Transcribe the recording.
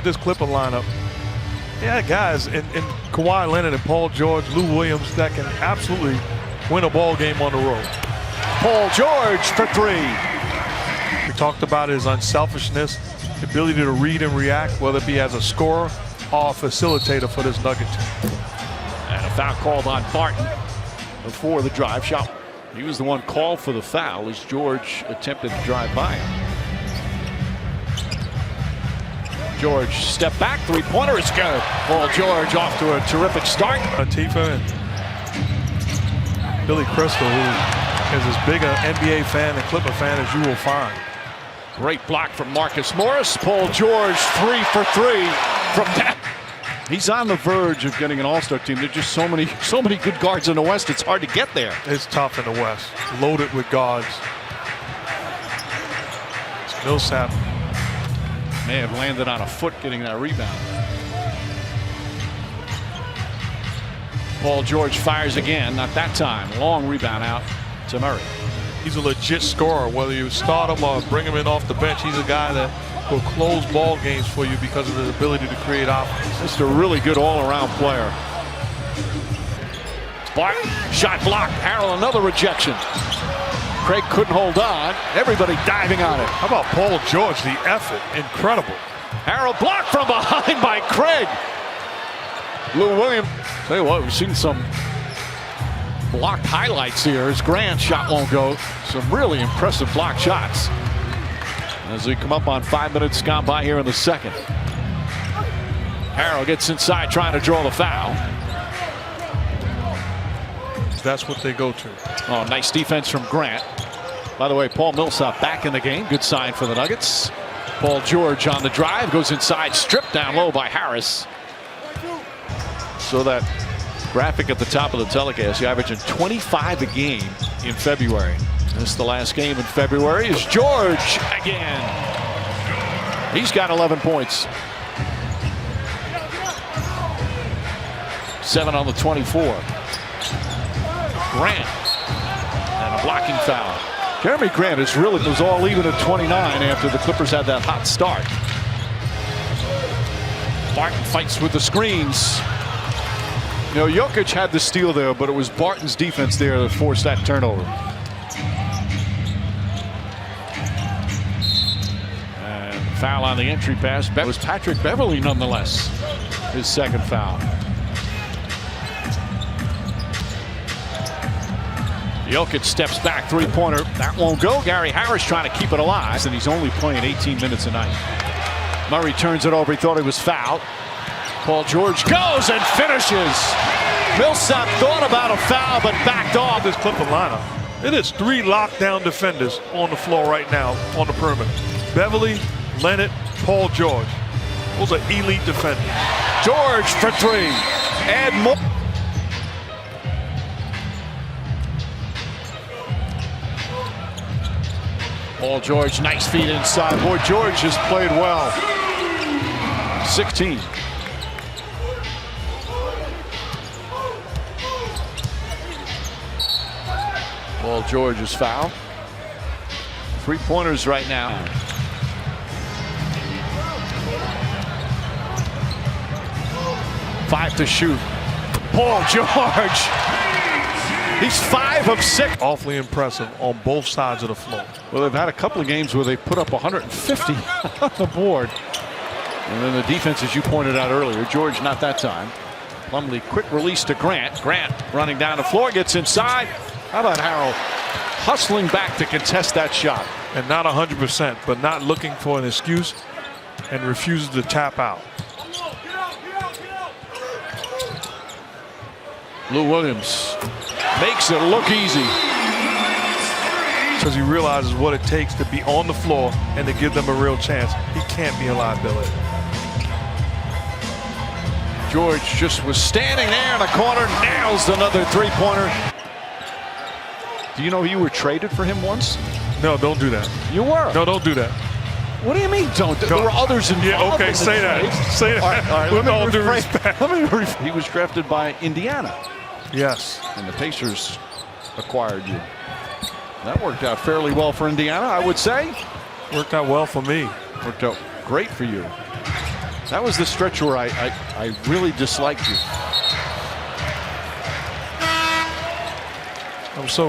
This Clipper lineup, yeah, guys, and Kawhi Leonard and Paul George, Lou Williams, that can absolutely win a ball game on the road. Paul George for three. We talked about his unselfishness, the ability to read and react, whether it be as a scorer or a facilitator for this Nugget team. And a foul called on Barton before the drive shot. He was the one called for the foul as George attempted to drive by him. George step back, three-pointer is good. Paul George off to a terrific start. Tifa and Billy Crystal, who is as big an NBA fan and Clipper fan as you will find. Great block from Marcus Morris. Paul George 3 for 3 from that. He's on the verge of getting an all-star team. There's just so many good guards in the West. It's hard to get there. It's tough in the West, loaded with guards. It's Millsap. May have landed on a foot getting that rebound. Paul George fires again, not that time. Long rebound out to Murray. He's a legit scorer, whether you start him or bring him in off the bench. He's a guy that will close ball games for you because of his ability to create offense. Just a really good all-around player. Barton, shot blocked. Harrell, another rejection. Craig couldn't hold on. Everybody diving on it. How about Paul George? The effort, incredible. Harrell blocked from behind by Craig. Lou Williams. Tell you what, we've seen some blocked highlights here as Grant shot won't go. Some really impressive block shots as we come up on 5 minutes gone by here in the second. Harrell gets inside trying to draw the foul. That's what they go to. Oh, nice defense from Grant. By the way, Paul Millsap back in the game. Good sign for the Nuggets. Paul George on the drive, goes inside, stripped down low by Harris. So that graphic at the top of the telecast, he averaging 25 a game in February. This is the last game in February. Is George again. He's got 11 points. 7 on the 24. Grant and a blocking foul. Jeremy Grant was all even at 29 after the Clippers had that hot start. Barton fights with the screens. You know, Jokic had the steal there, but it was Barton's defense there that forced that turnover. And foul on the entry pass. That was Patrick Beverley nonetheless. His second foul. Jokic steps back, three-pointer. That won't go. Gary Harris trying to keep it alive, and he's only playing 18 minutes a night. Murray turns it over. He thought he was fouled. Paul George goes and finishes. Millsap thought about a foul, but backed off. This Clipper lineup. It is 3 lockdown defenders on the floor right now on the perimeter. Beverley, Leonard, Paul George. Those are elite defenders. George for 3. Add more. Paul George, nice feed inside. Boy, George has played well. 16. Paul George is fouled. 3-pointers right now. 5 to shoot. Paul George. He's 5 of 6. Awfully impressive on both sides of the floor. Well, they've had a couple of games where they put up 150 on the board. And then the defense, as you pointed out earlier, George not that time. Plumlee, quick release to Grant. Grant running down the floor, gets inside. How about Harrell hustling back to contest that shot? And not 100%, but not looking for an excuse and refuses to tap out. Lou Williams makes it look easy. Because he realizes what it takes to be on the floor and to give them a real chance. He can't be a liability. George just was standing there in the corner, nails another three-pointer. Do you know you were traded for him once? No, don't do that. You were? No, don't do that. What do you mean don't? There were others involved. Yeah, okay, in say that. trade. Say that. All right, With all due respect. He was drafted by Indiana. Yes. And the Pacers acquired you. That worked out fairly well for Indiana, I would say. Worked out well for me. Worked out great for you. That was the stretch where I really disliked you. I'm so